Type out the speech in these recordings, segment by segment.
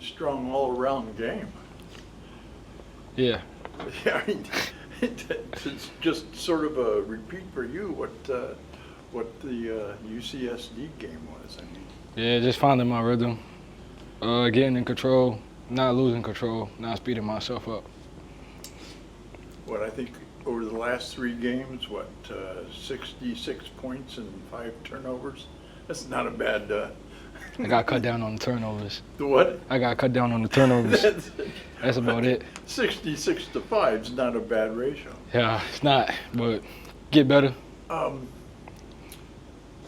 strong all-around game. Yeah. Yeah, I mean, it's just sort of a repeat for you what the UCSD game was. I mean. Yeah, just finding my rhythm, getting in control, not losing control, not speeding myself up. What I think over the last 3 games, 66 points and 5 turnovers. That's not a bad. I got cut down on the turnovers. The what? I got cut down on the turnovers. That's about it. 66 to 5 is not a bad ratio. Yeah, it's not, but get better.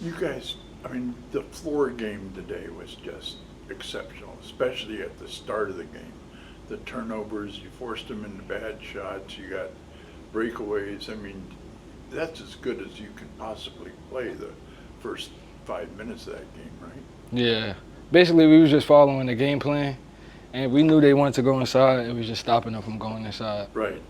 You guys, I mean, the floor game today was just exceptional, especially at the start of the game. The turnovers, you forced them into bad shots, you got breakaways. I mean, that's as good as you could possibly play the first 5 minutes of that game, right? Yeah. Basically, we was just following the game plan, and we knew they wanted to go inside. It was just stopping them from going inside. Right.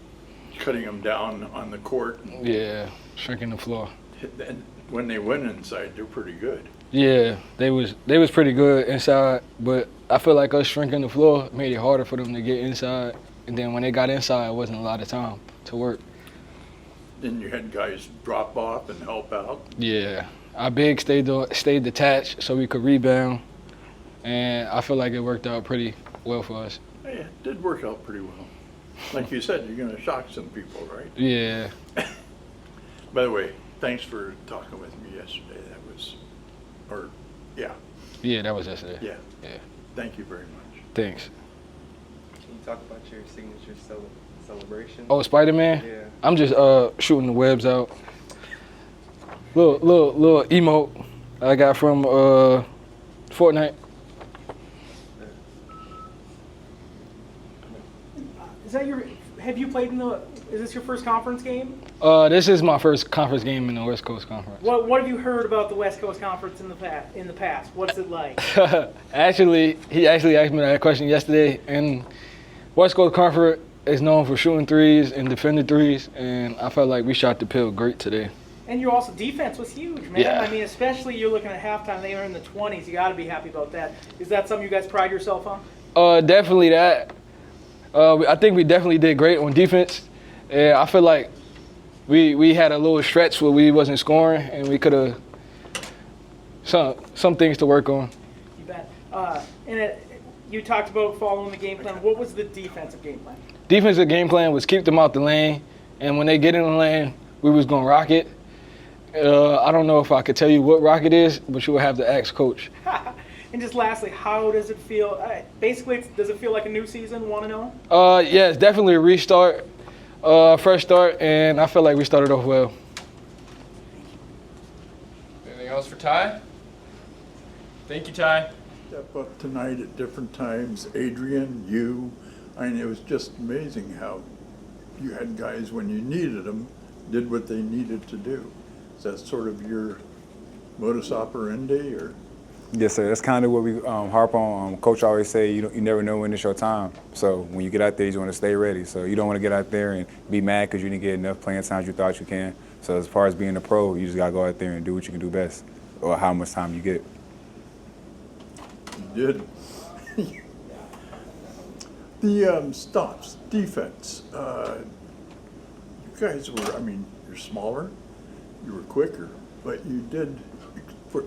Cutting them down on the court. Yeah, shrinking the floor. And when they went inside, they're pretty good. Yeah, they was pretty good inside, but I feel like us shrinking the floor made it harder for them to get inside. And then when they got inside, it wasn't a lot of time to work. Then you had guys drop off and help out. Yeah, our big stayed detached so we could rebound, and I feel like it worked out pretty well for us. Yeah, it did work out pretty well. Like you said, you're going to shock some people, right? Yeah. By the way, thanks for talking with me yesterday. Yeah, that was yesterday. Yeah. Yeah. Thank you very much. Thanks. Can you talk about your signature celebration? Oh, Spider-Man? Yeah. I'm just shooting the webs out. Little emote I got from Fortnite. Have you played is this your first conference game? This is my first conference game in the West Coast Conference. What have you heard about the West Coast Conference in the past? What's it like? Actually, he actually asked me that question yesterday, and West Coast Conference is known for shooting threes and defending threes, and I felt like we shot the pill great today. And your also defense was huge, man. Yeah. I mean, especially you're looking at halftime, they were in the 20s. You got to be happy about that. Is that something you guys pride yourself on? Definitely that. I think we definitely did great on defense. And I feel like we had a little stretch where we wasn't scoring, and we could have some things to work on. You bet. You talked about following the game plan. What was the defensive game plan? Defensive game plan was keep them out the lane, and when they get in the lane, we was going to rock it. I don't know if I could tell you what rock it is, but you will have to ask Coach. And just lastly, how does it feel? Basically, does it feel like a new season, 1-0? Yeah, it's definitely a restart, fresh start, and I feel like we started off well. Anything else for Ty? Thank you, Ty. Step up tonight at different times. Adrian, you. I mean, it was just amazing how you had guys, when you needed them, did what they needed to do. Is that sort of your modus operandi, or? Yes, sir. That's kind of what we harp on. Coach always say you never know when it's your time. So when you get out there, you want to stay ready. So you don't want to get out there and be mad because you didn't get enough playing time as you thought you can. So as far as being a pro, you just got to go out there and do what you can do best, or how much time you get. You did. The stops, defense. You guys were, I mean, you're smaller, you were quicker, but you did,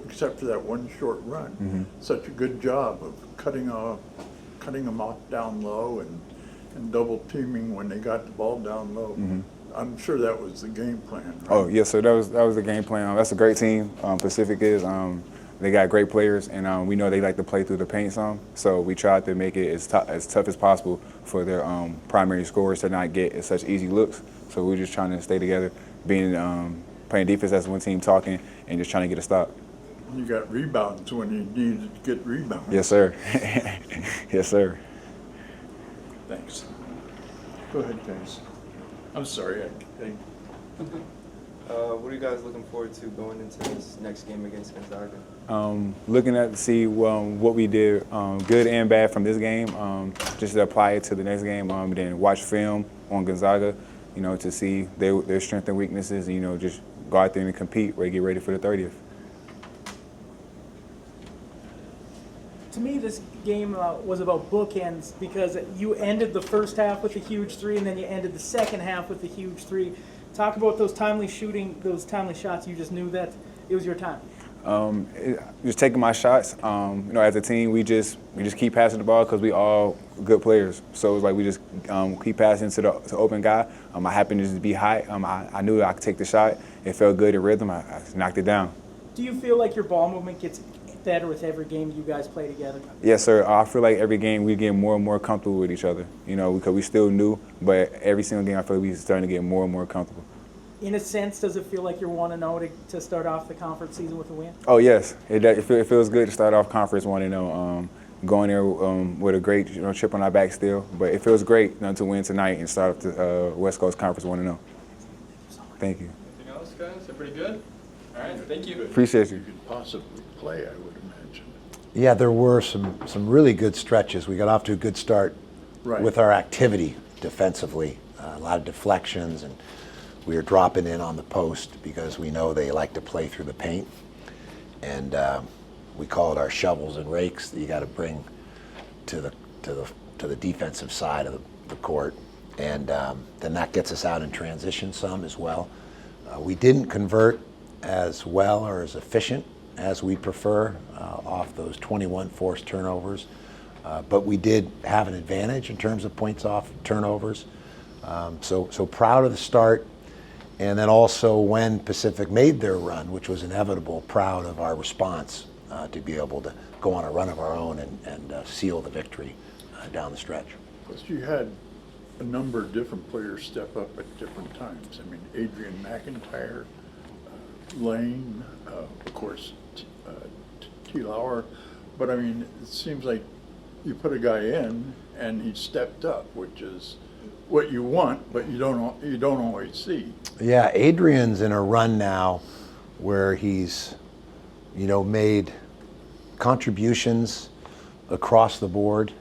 except for that one short run, such a good job of cutting them off down low and double teaming when they got the ball down low. I'm sure that was the game plan, right? Oh, yes, sir. That was the game plan. That's a great team. Pacific is. They got great players, and we know they like to play through the paint some. So we tried to make it as tough as possible for their primary scorers to not get such easy looks. So we were just trying to stay together, playing defense as one team, talking, and just trying to get a stop. You got rebounds when you needed to get rebounds. Yes, sir. Yes, sir. Thanks. Go ahead, guys. I'm sorry. What are you guys looking forward to going into this next game against Gonzaga? Looking at to see what we did, good and bad from this game, just to apply it to the next game, then watch film on Gonzaga, to see their strengths and weaknesses, and, just go out there and compete, get ready for the 30th. to me, this game was about bookends because you ended the first half with a huge three, and then you ended the second half with a huge three. Talk about those timely shooting, those timely shots. You just knew that it was your time. Just taking my shots. As a team, we just keep passing the ball because we all good players. So it's like we just keep passing to the open guy. I happened to just be high. I knew I could take the shot. It felt good in rhythm. I knocked it down. Do you feel like your ball movement gets better with every game you guys play together? Yes, sir. I feel like every game we get more and more comfortable with each other. Because we still new, but every single game I feel like we're starting to get more and more comfortable. In a sense, does it feel like you're 1-0 to start off the conference season with a win? Oh yes, it feels good to start off conference 1-0. Going there with a great chip on our back still, but it feels great to win tonight and start off the West Coast Conference 1-0. Thank you. Anything else, guys? Is that pretty good? All right, thank you. Appreciate you. You could possibly play, I would imagine. Yeah, there were some really good stretches. We got off to a good start with our activity defensively. A lot of deflections, and we were dropping in on the post because we know they like to play through the paint. And we call it our shovels and rakes that you got to bring to the defensive side of the court. And then that gets us out in transition some as well. We didn't convert as well or as efficient as we prefer off those 21 forced turnovers. But we did have an advantage in terms of points off turnovers. So proud of the start. And then also when Pacific made their run, which was inevitable, proud of our response to be able to go on a run of our own and seal the victory down the stretch. Plus you had a number of different players step up at different times. I mean, Adrian McIntyre, Lane, of course, Ty-Laur. But I mean, it seems like you put a guy in and he stepped up, which is what you want, but you don't always see. Yeah, Adrian's in a run now where he's, made contributions across the board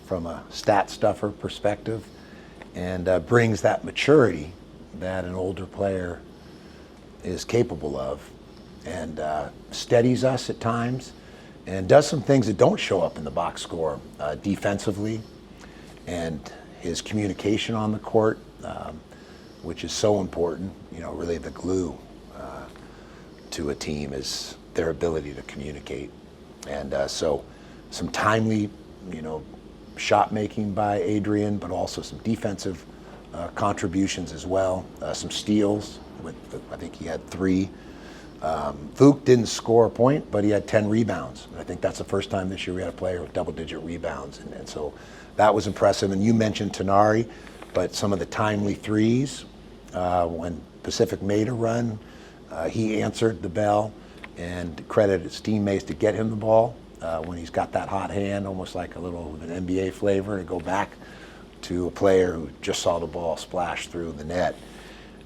from a stat stuffer perspective, and brings that maturity that an older player is capable of, and steadies us at times, and does some things that don't show up in the box score defensively, and his communication on the court, which is so important. Really the glue to a team is their ability to communicate. And so some timely, shot making by Adrian, but also some defensive contributions as well. Some steals, I think he had 3. Vuk didn't score a point, but he had 10 rebounds. And I think that's the first time this year we had a player with double-digit rebounds. And so that was impressive. And you mentioned Toneari, but some of the timely threes, when Pacific made a run, he answered the bell and credited his teammates to get him the ball when he's got that hot hand, almost like a little of an NBA flavor, to go back to a player who just saw the ball splash through the net.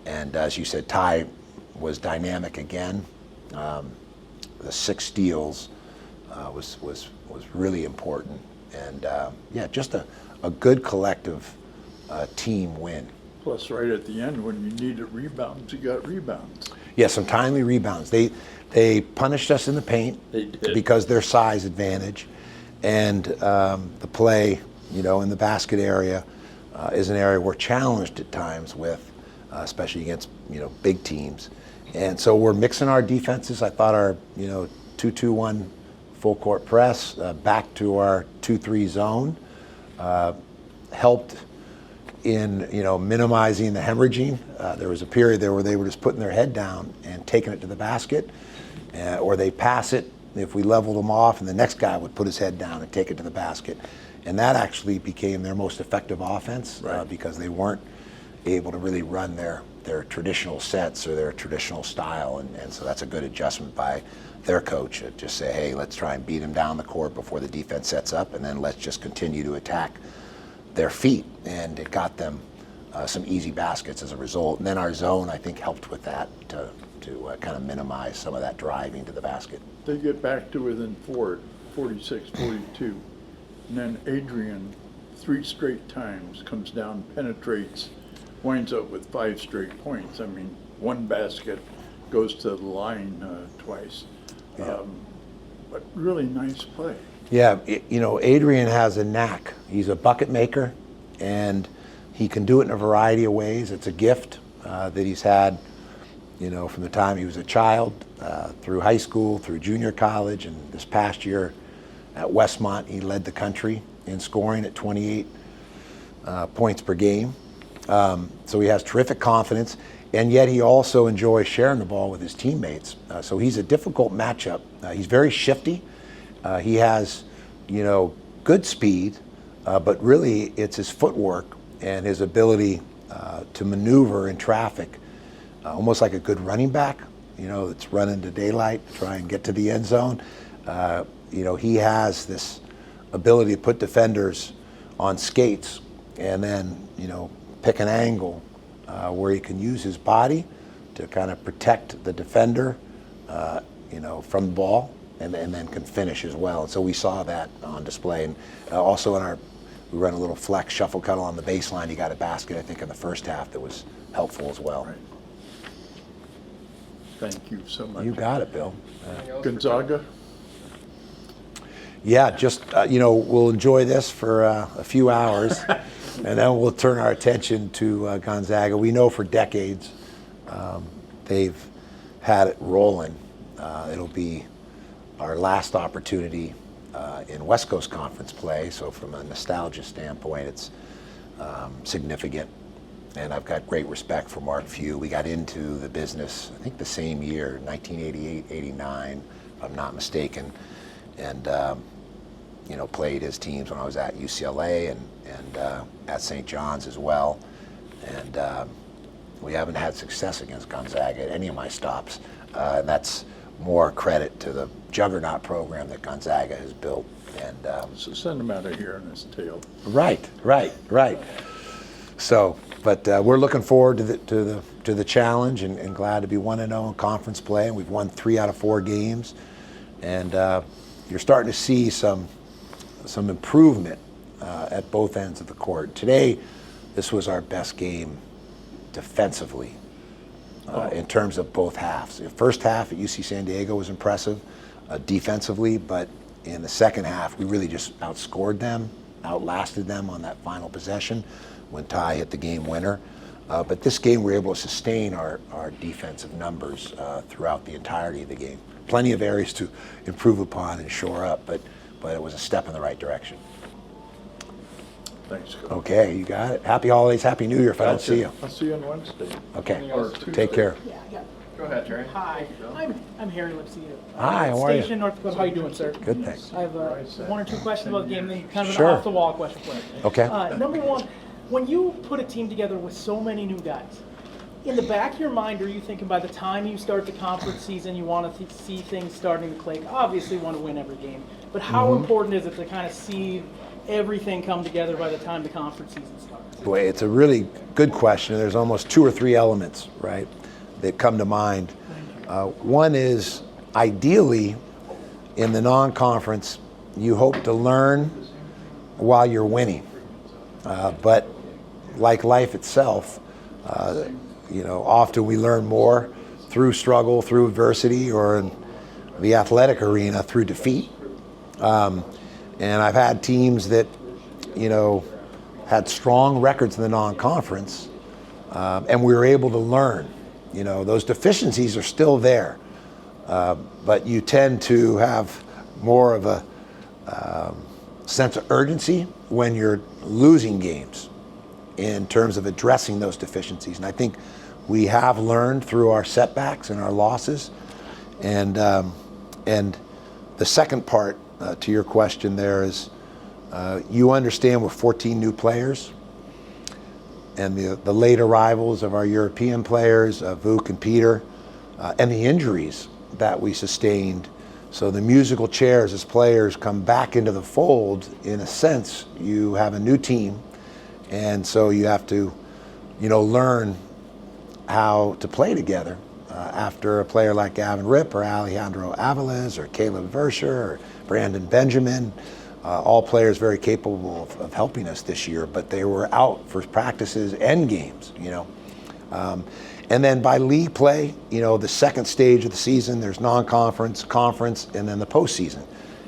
And as you said, Ty was dynamic again. The 6 steals was really important. And just a good collective team win. Plus, right at the end, when you needed rebounds, you got rebounds. Yeah, some timely rebounds. They punished us in the paint because their size advantage, and the play, in the basket area is an area we're challenged at times with, especially against big teams. And so we're mixing our defenses. I thought our 2-2-1 full court press back to our 2-3 zone helped in minimizing the hemorrhaging. There was a period there where they were just putting their head down and taking it to the basket, or they pass it if we leveled them off, and the next guy would put his head down and take it to the basket. And that actually became their most effective offense because they weren't able to really run their traditional sets or their traditional style. And so that's a good adjustment by their coach. Just say, hey, let's try and beat them down the court before the defense sets up, and then let's just continue to attack their feet. And it got them some easy baskets as a result. And then our zone, I think, helped with that to kind of minimize some of that driving to the basket. They get back to within 4, 46, 42. And then Adrian, 3 straight times, comes down, penetrates, winds up with 5 straight points. I mean, 1 basket, goes to the line twice. Yeah. but really nice play. Yeah, Adrian has a knack. He's a bucket maker, and he can do it in a variety of ways. It's a gift that he's had, from the time he was a child, through high school, through junior college, and this past year at Westmont, he led the country in scoring at 28 points per game. So he has terrific confidence, and yet he also enjoys sharing the ball with his teammates. So he's a difficult matchup. He's very shifty. He has, good speed, but really it's his footwork and his ability to maneuver in traffic, almost like a good running back, that's running to daylight, try and get to the end zone. He has this ability to put defenders on skates and then, pick an angle where he can use his body to kind of protect the defender, from the ball, and then can finish as well. And so we saw that on display. And also we run a little flex shuffle cuddle on the baseline. He got a basket, I think, in the first half that was helpful as well. Right. Thank you so much. You got it, Bill. Gonzaga? Yeah, just, we'll enjoy this for a few hours, and then we'll turn our attention to Gonzaga. We know for decades they've had it rolling. It'll be our last opportunity in West Coast Conference play, so from a nostalgia standpoint, it's significant. And I've got great respect for Mark Few. We got into the business, I think, the same year, 1988, 89, if I'm not mistaken, and played his teams when I was at UCLA and at St. John's as well. And we haven't had success against Gonzaga at any of my stops. And that's more credit to the juggernaut program that Gonzaga has built. And So send him out of here on his tail. Right. So, but we're looking forward to the challenge and glad to be 1-0 in conference play. And we've won 3 out of 4 games, and you're starting to see some improvement at both ends of the court. Today, this was our best game defensively in terms of both halves. The first half at UC San Diego was impressive defensively, but in the second half, we really just outscored them, outlasted them on that final possession when Ty hit the game winner. But this game, we were able to sustain our defensive numbers throughout the entirety of the game. Plenty of areas to improve upon and shore up, but it was a step in the right direction. Thanks, Coach. Okay, you got it. Happy holidays, Happy New Year if I don't see you. I'll see you on Wednesday. Okay, Or Tuesday. take care. Yeah. Go ahead, Terry. Hi, I'm Harry Lipsy. Hi, how are you? Station North Dakota. How you doing, sir? Good, thanks. I have 1 or 2 questions about the game, then kind of Sure. an off-the-wall question for you. Okay. Number one, when you put a team together with so many new guys, in the back of your mind, are you thinking by the time you start the conference season, you want to see things starting to click? Obviously, you want to win every game, but how important is it to kind of see everything come together by the time the conference season starts? Boy, it's a really good question. There's almost 2 or 3 elements, right, that come to mind. One is, ideally, in the non-conference, you hope to learn while you're winning. But like life itself, often we learn more through struggle, through adversity, or in the athletic arena, through defeat. And I've had teams that, had strong records in the non-conference, and we were able to learn. Those deficiencies are still there, but you tend to have more of a sense of urgency when you're losing games in terms of addressing those deficiencies. And I think we have learned through our setbacks and our losses. And the second part to your question there is, you understand we're 14 new players, and the late arrivals of our European players, Vuk and Peter, and the injuries that we sustained. So the musical chairs as players come back into the fold. In a sense, you have a new team, and so you have to, learn how to play together. After a player like Gavin Ripp or Alejandro Aviles or Caleb Verscher or Brandon Benjamin, all players very capable of helping us this year, but they were out for practices and games, And And then by league play, the second stage of the season, there's non-conference, conference, and then the postseason.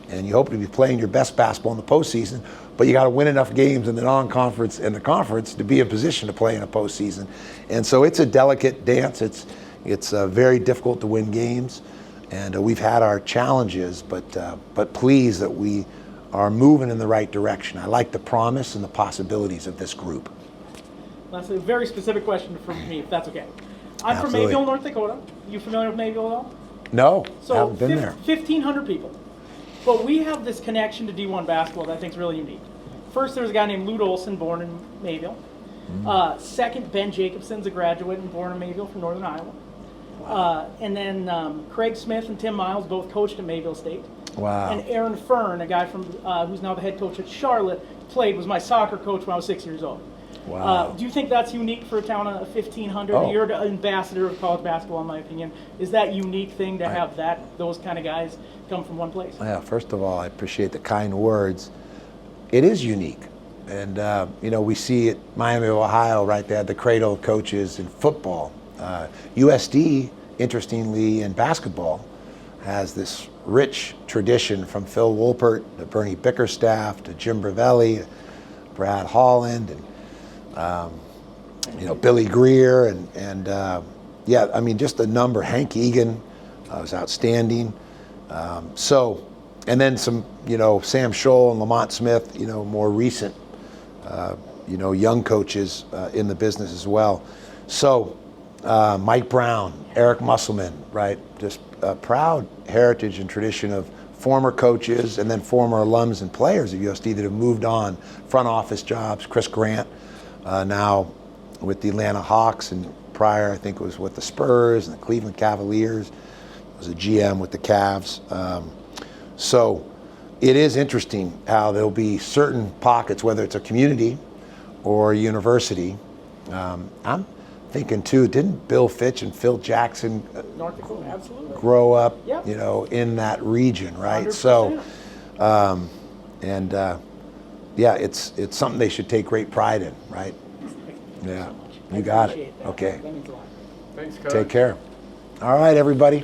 And you hope to be playing your best basketball in the postseason, but you got to win enough games in the non-conference and the conference to be in position to play in a postseason. And so it's a delicate dance. It's very difficult to win games, and we've had our challenges, but pleased that we are moving in the right direction. I like the promise and the possibilities of this group. That's a very specific question from me, if that's okay. I'm from Absolutely. Mayville, North Dakota. You familiar with Mayville at all? No, So haven't been there. 1,500 people. But we have this connection to D1 basketball that I think is really unique. First, there's a guy named Lute Olson, born in Mayville. Second, Ben Jacobson's a graduate and born in Mayville from Northern Iowa. And then Craig Smith and Tim Miles both coached at Mayville State. Wow. And Aaron Fern, a guy from who's now the head coach at Charlotte, was my soccer coach when I was 6 years old. Wow. Do you think that's unique for a town of 1,500? Oh. You're the ambassador of college basketball, in my opinion. Is that unique thing to have those kind of guys come from one place? Yeah, first of all, I appreciate the kind words. It is unique. And, we see at Miami, Ohio, right, they had the cradle of coaches in football. USD, interestingly, in basketball, has this rich tradition from Phil Wolpert to Bernie Bickerstaff to Jim Bravelli, Brad Holland, and Billy Greer, and just a number. Hank Egan was outstanding. And then some, Sam Scholl and Lamont Smith, more recent, young coaches in the business as well. So Mike Brown, Eric Musselman, right? Just a proud heritage and tradition of former coaches and then former alums and players of USD that have moved on, front office jobs. Chris Grant, now with the Atlanta Hawks, and prior I think it was with the Spurs and the Cleveland Cavaliers. Was a GM with the Cavs. So it is interesting how there'll be certain pockets, whether it's a community or a university. I'm thinking too, didn't Bill Fitch and Phil Jackson North Dakota, absolutely. grow up, Yep. in that region, right? 100%. So, it's something they should take great pride in, right? Yeah, you got it. Appreciate that. Okay, That means a lot. Thanks, Coach. take care. All right, everybody.